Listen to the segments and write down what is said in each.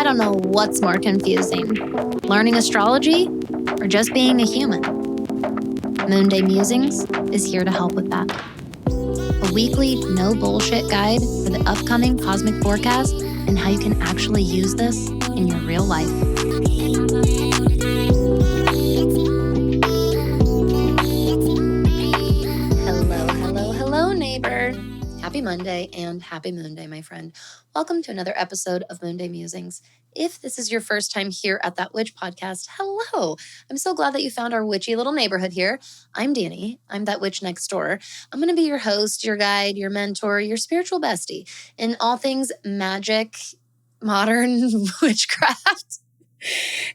I don't know what's more confusing, learning astrology or just being a human. Moonday Musings is here to help with that. A weekly, no bullshit guide for the upcoming cosmic forecast and how you can actually use this in your real life. Hello, neighbor. Happy Monday and happy Moonday, my friend. Welcome to another episode of Moonday Musings. If this is your first time here at That Witch podcast, hello. I'm so glad that you found our witchy little neighborhood here. I'm Danny. I'm that witch next door. I'm going to be your host, your guide, your mentor, your spiritual bestie in all things magic, modern witchcraft,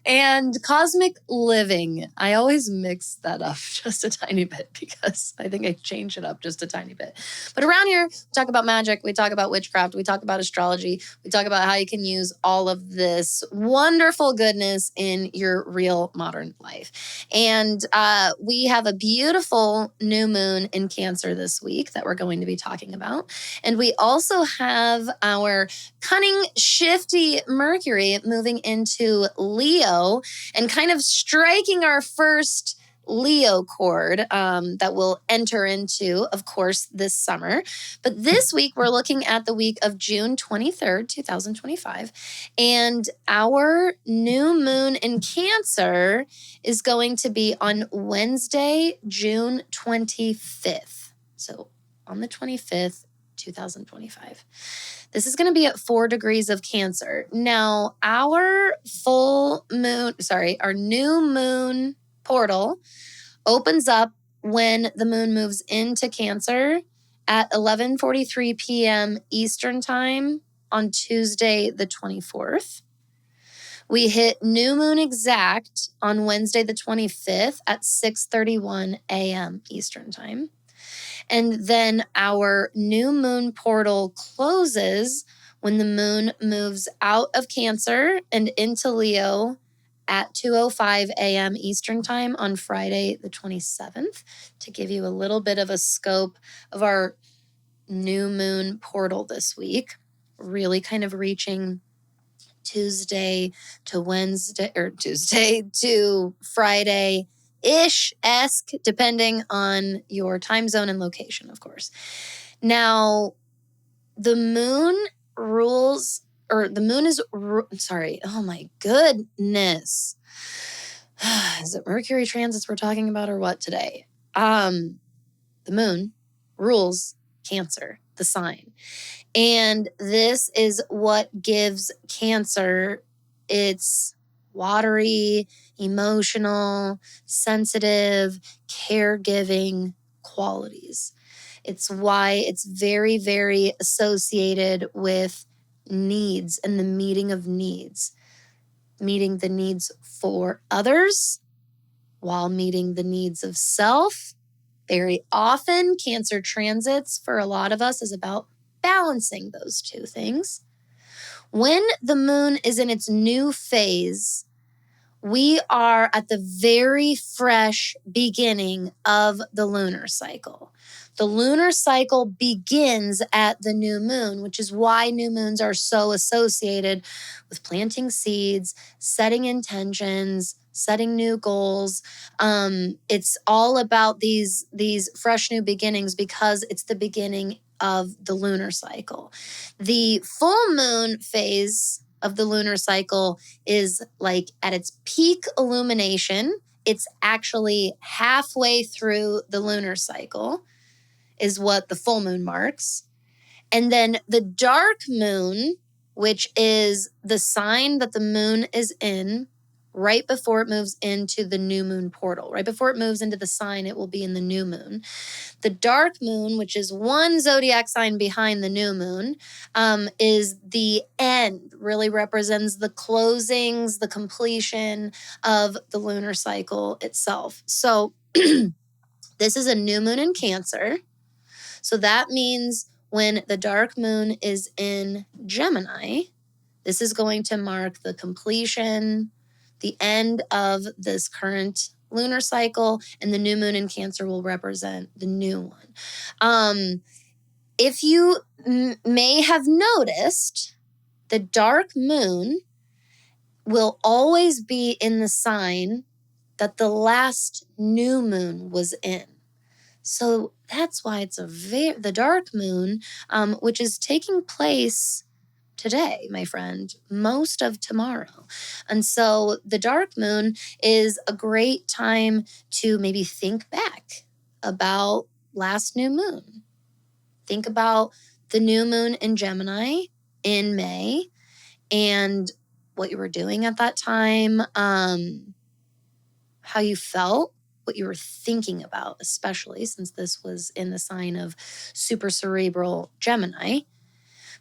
and cosmic living. I always mix that up just a tiny bit because I think I change it up just a tiny bit. But around here, we talk about magic, we talk about witchcraft, we talk about astrology, we talk about how you can use all of this wonderful goodness in your real modern life. And we have a beautiful new moon in Cancer this week that we're going to be talking about. And we also have our cunning, shifty Mercury moving into Leo and kind of striking our first Leo chord that we'll enter into, of course, this summer. But this week, we're looking at the week of June 23rd, 2025. And our new moon in Cancer is going to be on Wednesday, June 25th. So on the 25th, 2025. This is going to be at 4 degrees of Cancer. Now, our new moon portal opens up when the moon moves into Cancer at 11:43 p.m. Eastern Time on Tuesday, the 24th. We hit new moon exact on Wednesday, the 25th at 6:31 a.m. Eastern Time. And then our new moon portal closes when the moon moves out of Cancer and into Leo at 2:05 a.m. Eastern Time on Friday, the 27th, to give you a little bit of a scope of our new moon portal this week, really kind of reaching Tuesday to Wednesday, or Tuesday to Friday-ish-esque, depending on your time zone and location, of course. Now, the moon oh my goodness. Is it Mercury transits we're talking about or what today? The moon rules Cancer, the sign. And this is what gives Cancer its watery, emotional, sensitive, caregiving qualities. It's why it's very, very associated with needs and the meeting of needs. Meeting the needs for others while meeting the needs of self. Very often, Cancer transits for a lot of us is about balancing those two things. When the moon is in its new phase, we are at the very fresh beginning of the lunar cycle. The lunar cycle begins at the new moon, which is why new moons are so associated with planting seeds, setting intentions, setting new goals. It's all about these fresh new beginnings because it's the beginning of the lunar cycle. The full moon phase of the lunar cycle is like at its peak illumination. It's actually halfway through the lunar cycle is what the full moon marks. And then the dark moon, which is the sign that the moon is in, right before it moves into the new moon portal. Right before it moves into the sign, it will be in the new moon. The dark moon, which is one zodiac sign behind the new moon, is the end, really represents the closings, the completion of the lunar cycle itself. So this is a new moon in Cancer. So that means when the dark moon is in Gemini, this is going to mark the completion, the end of this current lunar cycle, and the new moon in Cancer will represent the new one. If you may have noticed, the dark moon will always be in the sign that the last new moon was in. So that's why it's the dark moon, which is taking place today, my friend, most of tomorrow. And so the dark moon is a great time to maybe think back about last new moon. Think about the new moon in Gemini in May and what you were doing at that time, how you felt, what you were thinking about, especially since this was in the sign of super cerebral Gemini.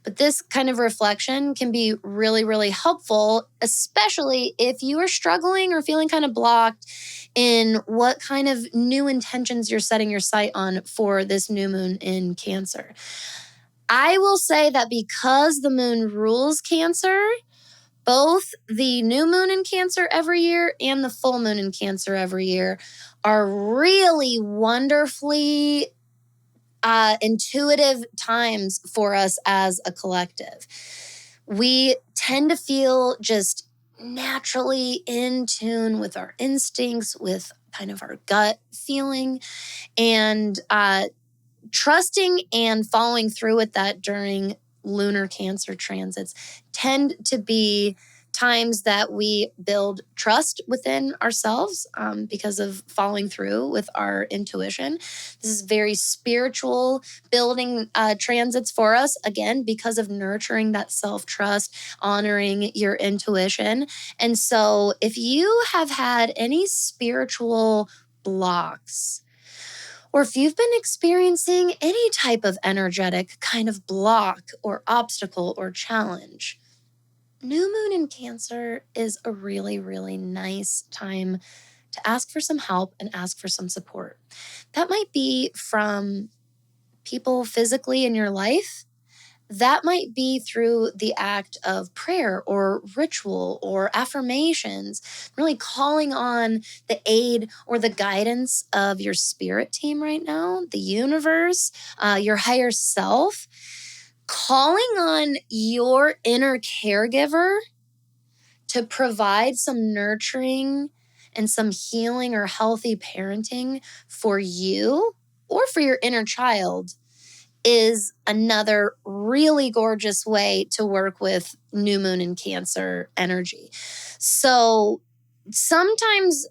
But this kind of reflection can be really, really helpful, especially if you are struggling or feeling kind of blocked in what kind of new intentions you're setting your sight on for this new moon in Cancer. I will say that because the moon rules Cancer, both the new moon in Cancer every year and the full moon in Cancer every year are really wonderfully intuitive times for us as a collective. We tend to feel just naturally in tune with our instincts, with kind of our gut feeling, and trusting and following through with that during lunar Cancer transits tend to be times that we build trust within ourselves because of following through with our intuition. This is very spiritual building transits for us, again, because of nurturing that self-trust, honoring your intuition. And so if you have had any spiritual blocks, or if you've been experiencing any type of energetic kind of block or obstacle or challenge, new moon in Cancer is a really, really nice time to ask for some help and ask for some support. That might be from people physically in your life. That might be through the act of prayer or ritual or affirmations, really calling on the aid or the guidance of your spirit team right now, the universe, your higher self, calling on your inner caregiver to provide some nurturing and some healing or healthy parenting for you or for your inner child is another really gorgeous way to work with new moon and Cancer energy. So sometimes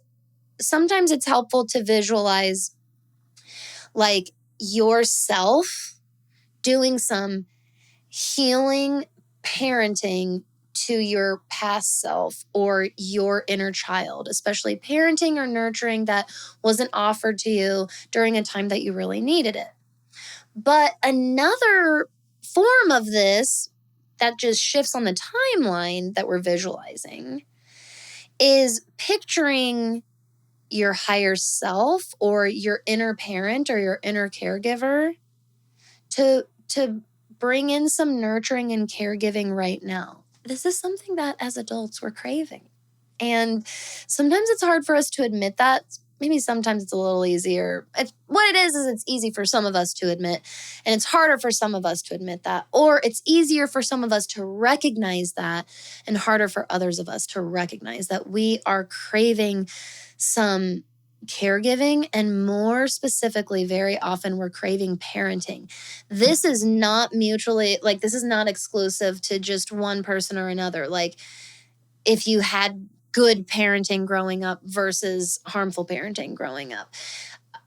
it's helpful to visualize like yourself doing some healing parenting to your past self or your inner child, especially parenting or nurturing that wasn't offered to you during a time that you really needed it. But another form of this that just shifts on the timeline that we're visualizing is picturing your higher self or your inner parent or your inner caregiver to bring in some nurturing and caregiving right now. This is something that as adults we're craving. And sometimes it's hard for us to admit that. Maybe sometimes it's a little easier. What it is it's easy for some of us to admit, and it's harder for some of us to admit that. Or it's easier for some of us to recognize that and harder for others of us to recognize that we are craving some caregiving, and more specifically, very often we're craving parenting. This is not mutually, this is not exclusive to just one person or another. Like if you had good parenting growing up versus harmful parenting growing up.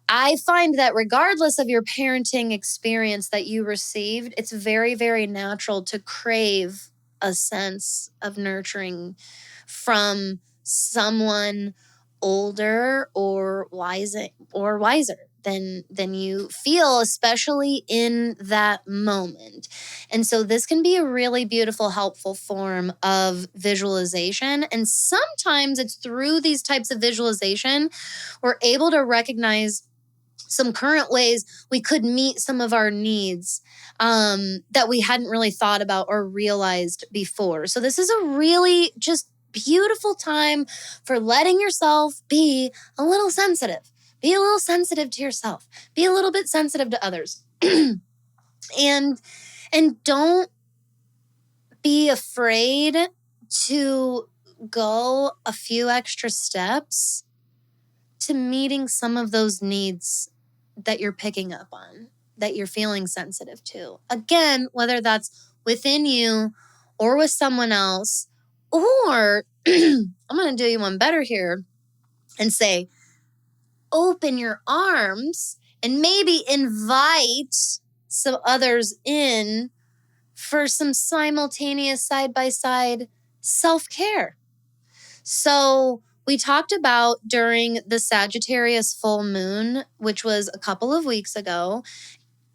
I find that regardless of your parenting experience that you received, it's very, very natural to crave a sense of nurturing from someone older or wiser than you feel, especially in that moment. And so this can be a really beautiful, helpful form of visualization. And sometimes it's through these types of visualization, we're able to recognize some current ways we could meet some of our needs that we hadn't really thought about or realized before. So this is a really just beautiful time for letting yourself be a little sensitive. Be a little sensitive to yourself. Be a little bit sensitive to others. And don't be afraid to go a few extra steps to meeting some of those needs that you're picking up on, that you're feeling sensitive to. Again, whether that's within you or with someone else, or I'm going to do you one better here and say, open your arms and maybe invite some others in for some simultaneous side-by-side self-care. So we talked about during the Sagittarius full moon, which was a couple of weeks ago,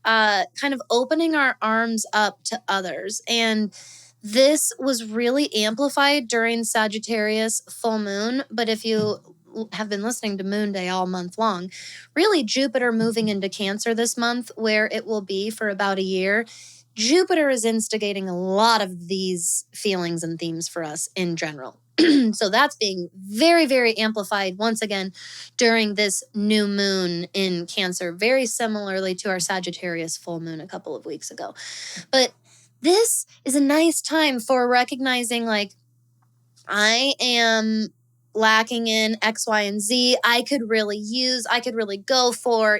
kind of opening our arms up to others. And this was really amplified during Sagittarius full moon. But if you have been listening to Moonday all month long, really Jupiter moving into Cancer this month, where it will be for about a year, Jupiter is instigating a lot of these feelings and themes for us in general. So that's being very, very amplified once again during this new moon in Cancer, very similarly to our Sagittarius full moon a couple of weeks ago. But this is a nice time for recognizing, like, I am lacking in X, Y, and Z. I could really go for,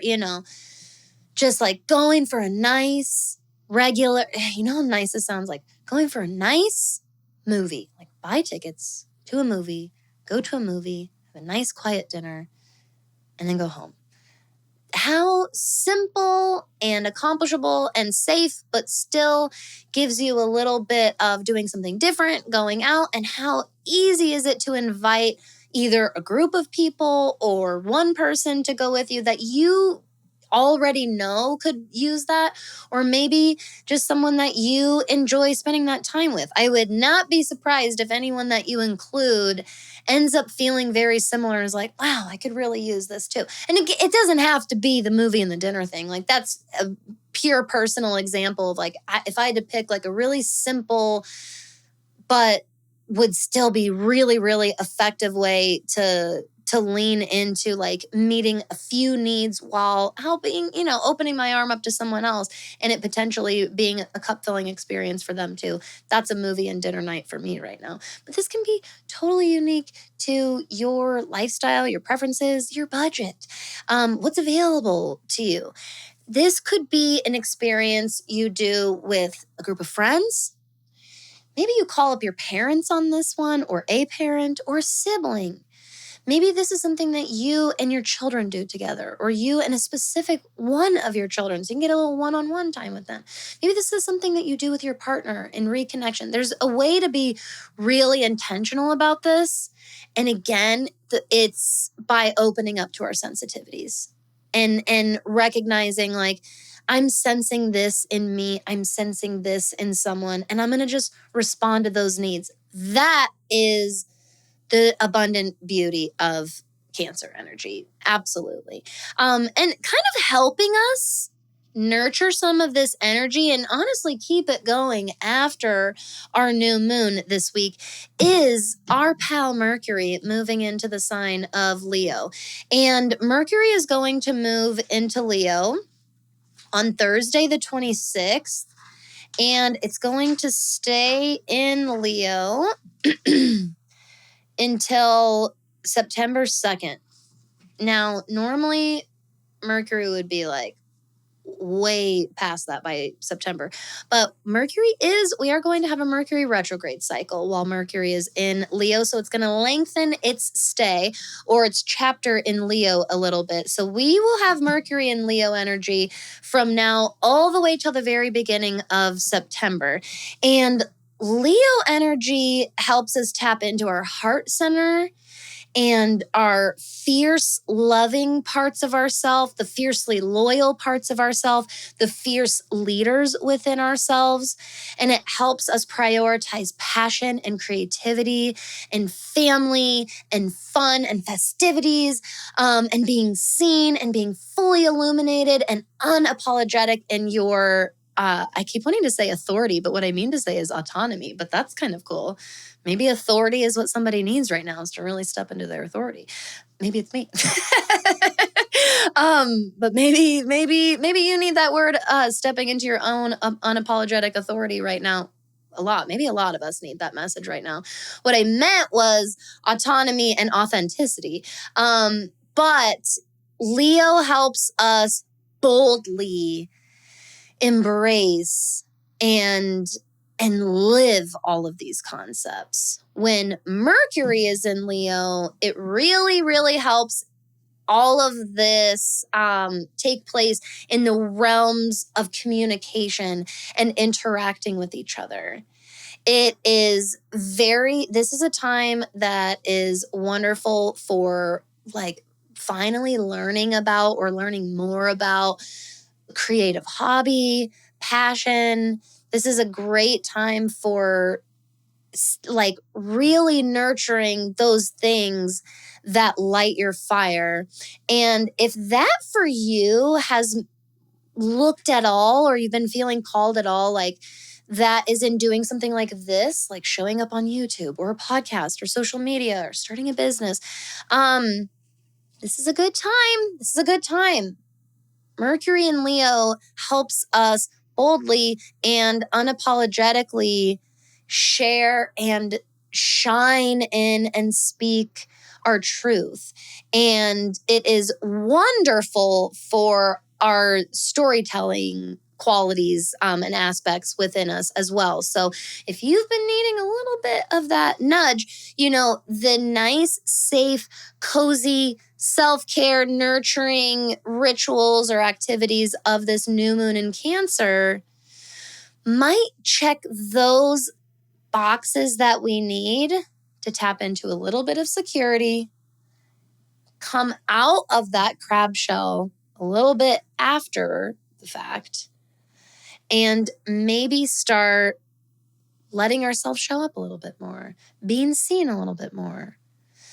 just like going for a nice, regular, how nice it sounds, like going for a nice movie, like buy tickets to a movie, go to a movie, have a nice quiet dinner, and then go home. How simple and accomplishable and safe, but still gives you a little bit of doing something different, going out, and how easy is it to invite either a group of people or one person to go with you that you already know could use that, or maybe just someone that you enjoy spending that time with. I would not be surprised if anyone that you include ends up feeling very similar, is like, wow, I could really use this too. And it doesn't have to be the movie and the dinner thing. Like, that's a pure personal example of, like, if I had to pick like a really simple but would still be really, really effective way to lean into, like, meeting a few needs while helping, opening my arm up to someone else, and it potentially being a cup-filling experience for them too. That's a movie and dinner night for me right now. But this can be totally unique to your lifestyle, your preferences, your budget, what's available to you. This could be an experience you do with a group of friends. Maybe you call up your parents on this one, or a parent, or a sibling. Maybe this is something that you and your children do together, or you and a specific one of your children, so you can get a little one-on-one time with them. Maybe this is something that you do with your partner in reconnection. There's a way to be really intentional about this. And again, it's by opening up to our sensitivities and recognizing, like, I'm sensing this in me, I'm sensing this in someone, and I'm going to just respond to those needs. That is the abundant beauty of Cancer energy. Absolutely. And kind of helping us nurture some of this energy and honestly keep it going after our new moon this week is our pal Mercury moving into the sign of Leo. And Mercury is going to move into Leo on Thursday, the 26th, and it's going to stay in Leo until September 2nd. Now, normally Mercury would be like way past that by September. But we are going to have a Mercury retrograde cycle while Mercury is in Leo. So it's going to lengthen its stay or its chapter in Leo a little bit. So we will have Mercury in Leo energy from now all the way till the very beginning of September. And Leo energy helps us tap into our heart center and our fierce, loving parts of ourselves, the fiercely loyal parts of ourselves, the fierce leaders within ourselves. And it helps us prioritize passion and creativity and family and fun and festivities, and being seen and being fully illuminated and unapologetic in your I keep wanting to say authority, but what I mean to say is autonomy, but that's kind of cool. Maybe authority is what somebody needs right now, is to really step into their authority. Maybe it's me. But maybe you need that word, stepping into your own unapologetic authority right now. maybe a lot of us need that message right now. What I meant was autonomy and authenticity. But Leo helps us boldly embrace and live all of these concepts. When Mercury is in Leo, it really, really helps all of this take place in the realms of communication and interacting with each other. This is a time that is wonderful for like finally learning about or learning more about creative hobby, passion. This is a great time for like really nurturing those things that light your fire. And if that for you has looked at all, or you've been feeling called at all, like that is in doing something like this, like showing up on YouTube or a podcast or social media or starting a business, this is a good time. This is a good time. Mercury in Leo helps us boldly and unapologetically share and shine in and speak our truth. And it is wonderful for our storytelling qualities and aspects within us as well. So if you've been needing a little bit of that nudge, the nice, safe, cozy, self-care, nurturing rituals or activities of this new moon in Cancer might check those boxes that we need to tap into a little bit of security, come out of that crab shell a little bit after the fact, and maybe start letting ourselves show up a little bit more, being seen a little bit more,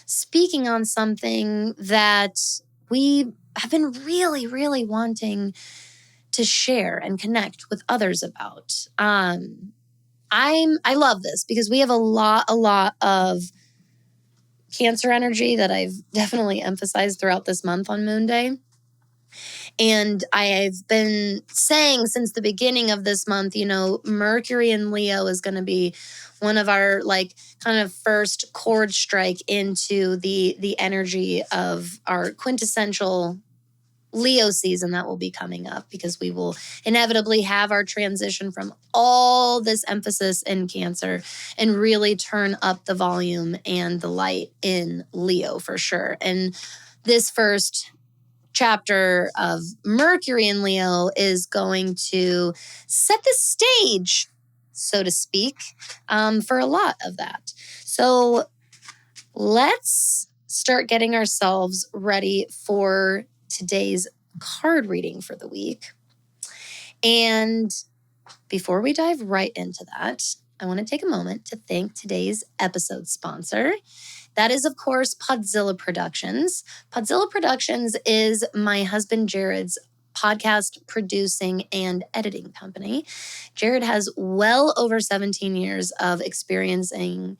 speaking on something that we have been really, really wanting to share and connect with others about. I love this because we have a lot of Cancer energy that I've definitely emphasized throughout this month on Moonday. And I've been saying since the beginning of this month, Mercury in Leo is going to be one of our kind of first chord strike into the energy of our quintessential Leo season that will be coming up, because we will inevitably have our transition from all this emphasis in Cancer and really turn up the volume and the light in Leo for sure. And this first chapter of Mercury in Leo is going to set the stage, so to speak, for a lot of that. So let's start getting ourselves ready for today's card reading for the week. And before we dive right into that, I want to take a moment to thank today's episode sponsor. That is, of course, Podzilla Productions. Podzilla Productions is my husband Jared's podcast producing and editing company. Jared has well over 17 years of experience in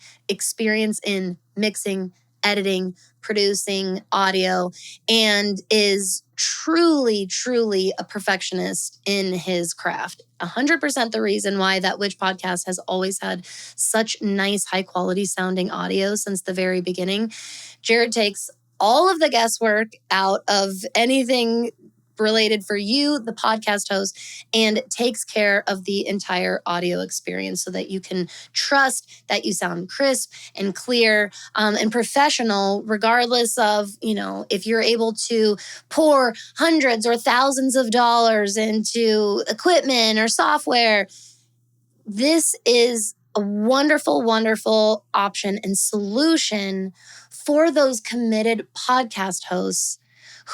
mixing, editing, producing audio, and is truly, truly a perfectionist in his craft. 100% the reason why That Witch podcast has always had such nice, high quality sounding audio since the very beginning. Jared takes all of the guesswork out of anything related for you, the podcast host, and takes care of the entire audio experience so that you can trust that you sound crisp and clear and professional, regardless of, if you're able to pour hundreds or thousands of dollars into equipment or software. This is a wonderful, wonderful option and solution for those committed podcast hosts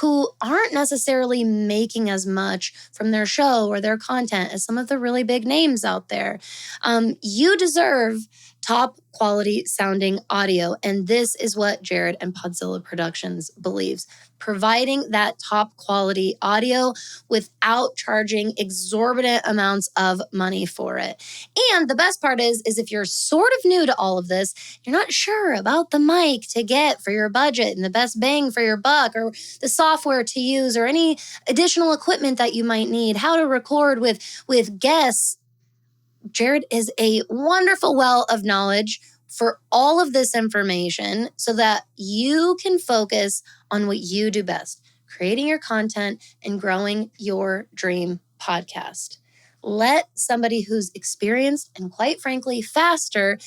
who aren't necessarily making as much from their show or their content as some of the really big names out there. You deserve top quality sounding audio, and this is what Jared and Podzilla Productions believes. Providing that top quality audio without charging exorbitant amounts of money for it. And the best part is if you're sort of new to all of this, you're not sure about the mic to get for your budget and the best bang for your buck, or the software to use, or any additional equipment that you might need, how to record with guests, Jared is a wonderful well of knowledge for all of this information so that you can focus on what you do best, creating your content and growing your dream podcast. Let somebody who's experienced and, quite frankly, faster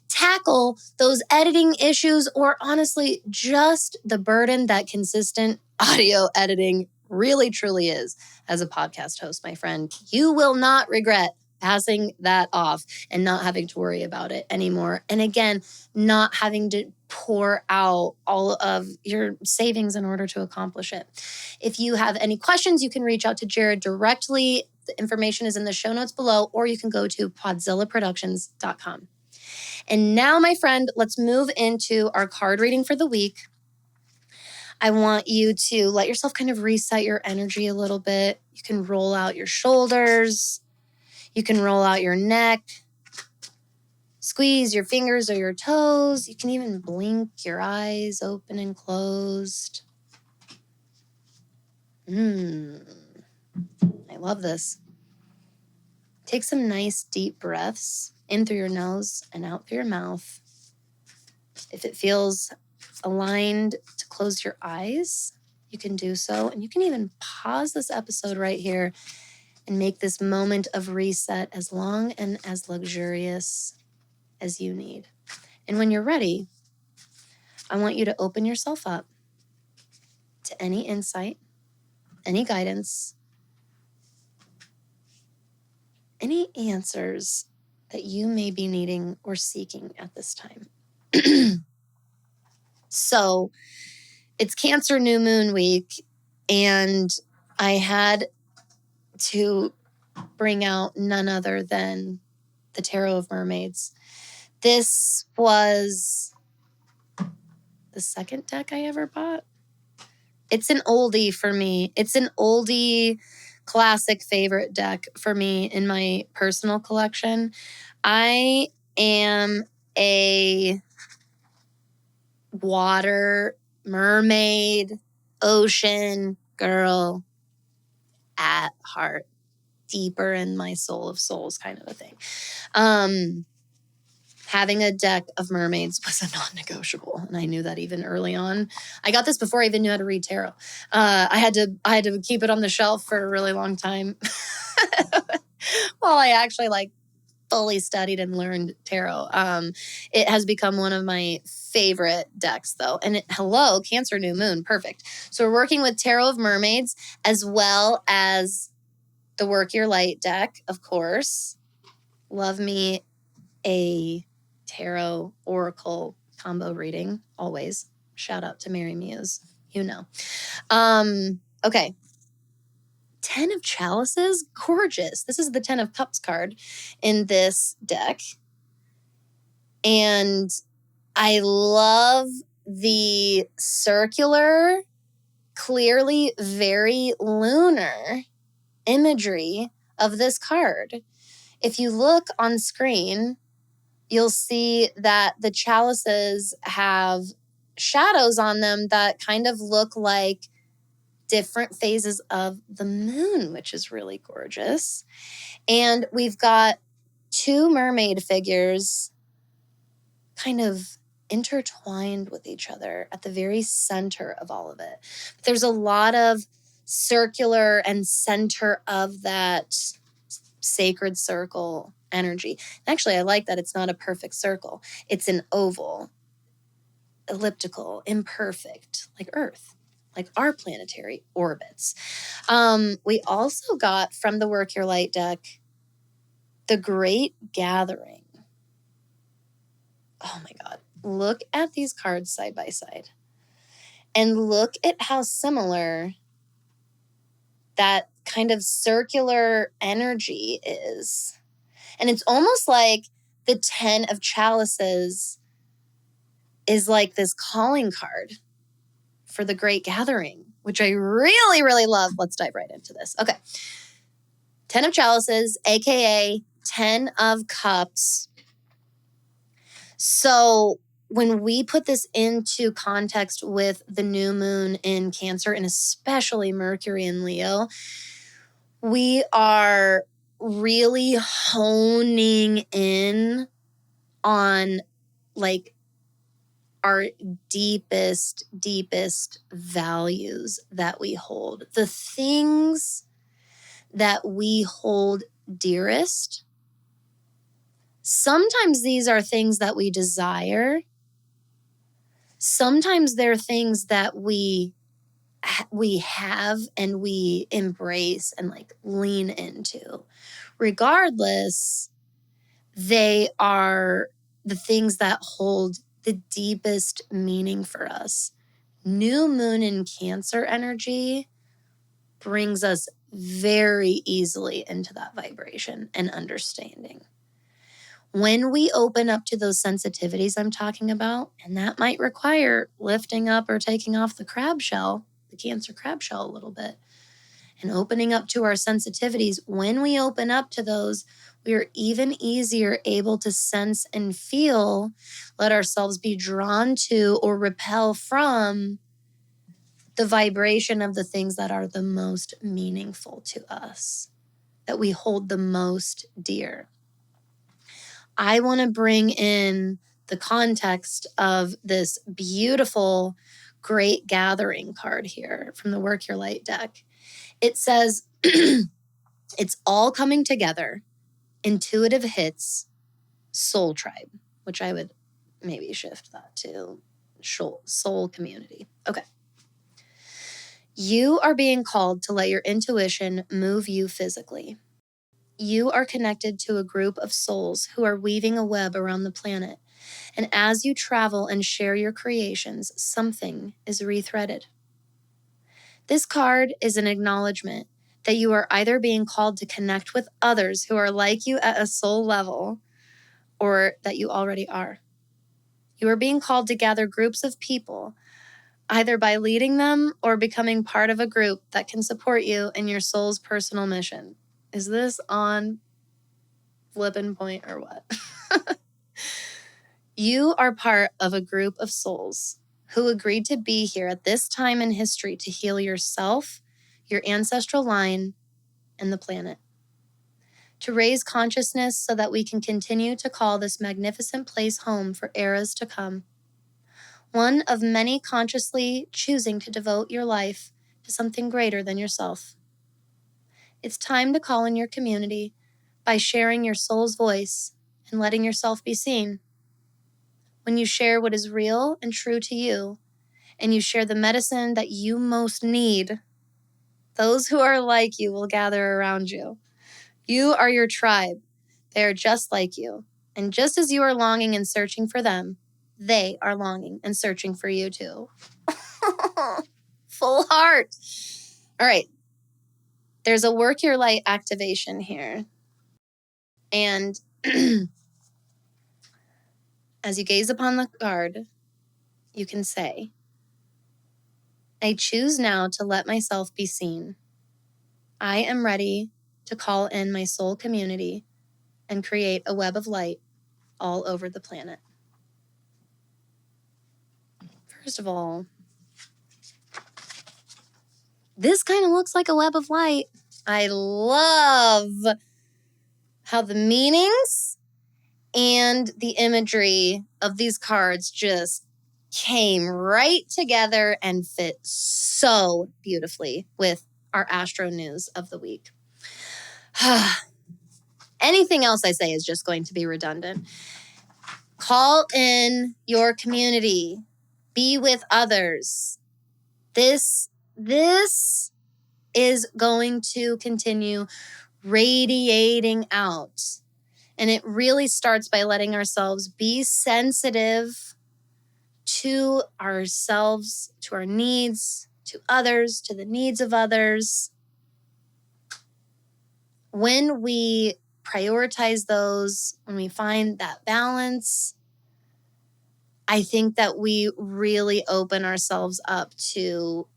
tackle those editing issues, or honestly, just the burden that consistent audio editing really truly is as a podcast host, my friend. You will not regret passing that off and not having to worry about it anymore. And again, not having to pour out all of your savings in order to accomplish it. If you have any questions, you can reach out to Jared directly. The information is in the show notes below, or you can go to podzillaproductions.com. And now, my friend, let's move into our card reading for the week. I want you to let yourself kind of reset your energy a little bit. You can roll out your shoulders. You can roll out your neck. Squeeze your fingers or your toes. You can even blink your eyes open and closed. I love this. Take some nice deep breaths in through your nose and out through your mouth. If it feels aligned to close your eyes, you can do so. And you can even pause this episode right here and make this moment of reset as long and as luxurious as you need. And when you're ready, I want you to open yourself up to any insight, any guidance, any answers that you may be needing or seeking at this time. So it's Cancer New Moon Week, and I had to bring out none other than the Tarot of Mermaids. This was the second deck I ever bought. It's an oldie for me. It's an oldie classic favorite deck for me in my personal collection. I am a water, mermaid, ocean girl at heart, deeper in my soul of souls kind of a thing. Having a deck of mermaids was a non-negotiable, and I knew that even early on. I got this before I even knew how to read tarot. I had to keep it on the shelf for a really long time while I actually fully studied and learned tarot. It has become one of my favorite decks, though. And hello, Cancer New Moon, perfect. So we're working with Tarot of Mermaids as well as the Work Your Light deck, of course. Love me a tarot oracle combo reading, always. Shout out to Mary Muse, you know. Okay. 10 of Chalices, gorgeous. This is the 10 of Cups card in this deck. And I love the circular, clearly very lunar imagery of this card. If you look on screen, you'll see that the chalices have shadows on them that kind of look like different phases of the moon, which is really gorgeous. And we've got two mermaid figures kind of intertwined with each other at the very center of all of it. There's a lot of circular and center of that sacred circle energy. Actually, I like that it's not a perfect circle. It's an oval, elliptical, imperfect, like Earth, like our planetary orbits. We also got from the Work Your Light deck, the Great Gathering. Oh my God. Look at these cards side by side. And look at how similar that kind of circular energy is. And it's almost like the 10 of Chalices is like this calling card for the Great Gathering, which I really, really love. Let's dive right into this. Okay. 10 of Chalices, aka 10 of Cups. So when we put this into context with the new moon in Cancer, and especially Mercury in Leo, we are really honing in on like our deepest values that we hold, the things that we hold dearest. Sometimes these are things that we desire. Sometimes they're things that we have and we embrace and like lean into. Regardless, they are the things that hold the deepest meaning for us. New moon in Cancer energy brings us very easily into that vibration and understanding. When we open up to those sensitivities I'm talking about, and that might require lifting up or taking off the crab shell, the Cancer crab shell a little bit, and opening up to our sensitivities, when we open up to those, we are even easier able to sense and feel, let ourselves be drawn to or repel from the vibration of the things that are the most meaningful to us, that we hold the most dear. I want to bring in the context of this beautiful Great Gathering card here from the Work Your Light deck. It says, it's all coming together, intuitive hits, soul tribe, which I would maybe shift that to soul community. Okay. You are being called to let your intuition move you physically. You are connected to a group of souls who are weaving a web around the planet. And as you travel and share your creations, something is rethreaded. This card is an acknowledgement that you are either being called to connect with others who are like you at a soul level, or that you already are. You are being called to gather groups of people, either by leading them or becoming part of a group that can support you in your soul's personal mission. Is this on flippin' point or what? You are part of a group of souls who agreed to be here at this time in history to heal yourself, your ancestral line, and the planet. To raise consciousness so that we can continue to call this magnificent place home for eras to come. One of many consciously choosing to devote your life to something greater than yourself. It's time to call in your community by sharing your soul's voice and letting yourself be seen. When you share what is real and true to you, and you share the medicine that you most need, those who are like you will gather around you. You are your tribe. They are just like you. And just as you are longing and searching for them, they are longing and searching for you too. Full heart. All right. There's a Work Your Light activation here. And as you gaze upon the card, you can say, I choose now to let myself be seen. I am ready to call in my soul community and create a web of light all over the planet. First of all, this kind of looks like a web of light. I love how the meanings and the imagery of these cards just came right together and fit so beautifully with our Astro news of the week. Anything else I say is just going to be redundant. Call in your community. Be with others. This is going to continue radiating out. And it really starts by letting ourselves be sensitive to ourselves, to our needs, to others, to the needs of others. When we prioritize those, when we find that balance, I think that we really open ourselves up to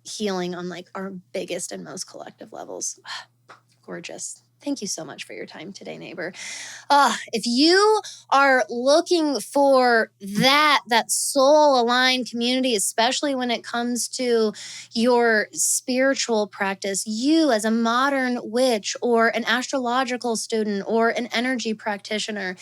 healing on like our biggest and most collective levels. Gorgeous. Thank you so much for your time today, neighbor. If you are looking for that soul-aligned community, especially when it comes to your spiritual practice, you as a modern witch or an astrological student or an energy practitioner,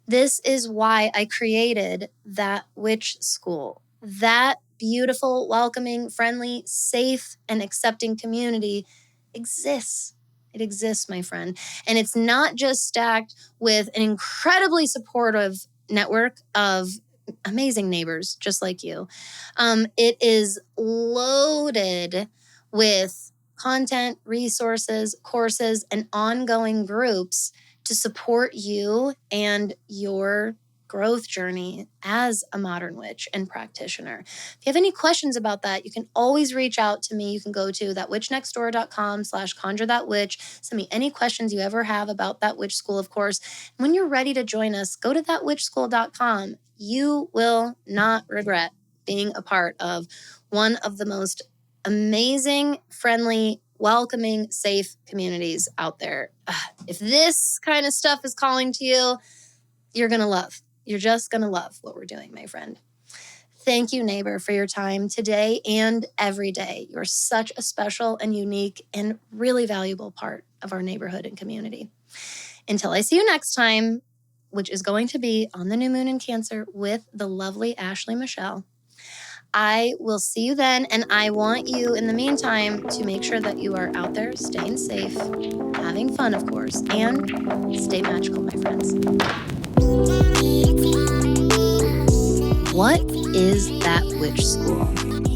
this is why I created That Witch School. That beautiful, welcoming, friendly, safe, and accepting community exists. It exists, my friend. And it's not just stacked with an incredibly supportive network of amazing neighbors just like you. It is loaded with content, resources, courses, and ongoing groups to support you and your growth journey as a modern witch and practitioner. If you have any questions about that, you can always reach out to me. You can go to thatwitchnextdoor.com/conjurethatwitch. Send me any questions you ever have about That Witch School, of course. And when you're ready to join us, go to thatwitchschool.com. You will not regret being a part of one of the most amazing, friendly, welcoming, safe communities out there. If this kind of stuff is calling to you, you're going to love. You're just going to love what we're doing, my friend. Thank you, neighbor, for your time today and every day. You're such a special and unique and really valuable part of our neighborhood and community. Until I see you next time, which is going to be on the new moon in Cancer with the lovely Ashley Michelle, I will see you then. And I want you, in the meantime, to make sure that you are out there staying safe, having fun, of course, and stay magical, my friends. What is That Witch School?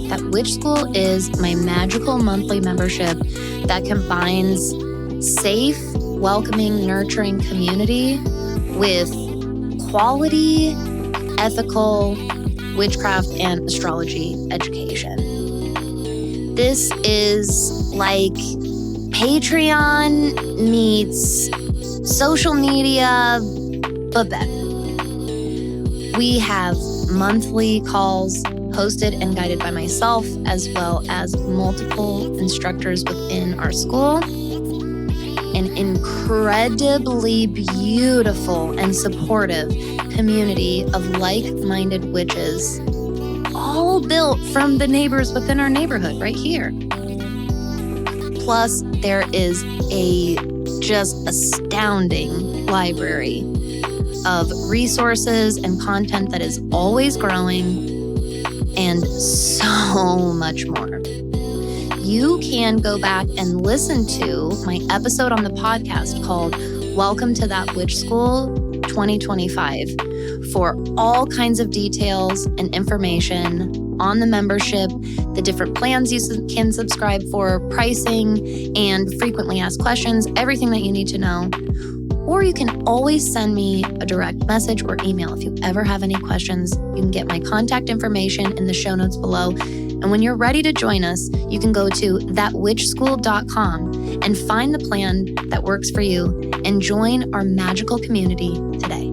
That Witch School is my magical monthly membership that combines safe, welcoming, nurturing community with quality, ethical witchcraft and astrology education. This is like Patreon meets social media, but better. We have monthly calls hosted and guided by myself, as well as multiple instructors within our school. An incredibly beautiful and supportive community of like-minded witches, all built from the neighbors within our neighborhood right here. Plus, there is a just astounding library of resources and content that is always growing, and so much more. You can go back and listen to my episode on the podcast called Welcome to That Witch School 2025 for all kinds of details and information on the membership, the different plans you can subscribe for, pricing, and frequently asked questions, everything that you need to know. Or you can always send me a direct message or email if you ever have any questions. You can get my contact information in the show notes below. And when you're ready to join us, you can go to thatwitchschool.com and find the plan that works for you and join our magical community today.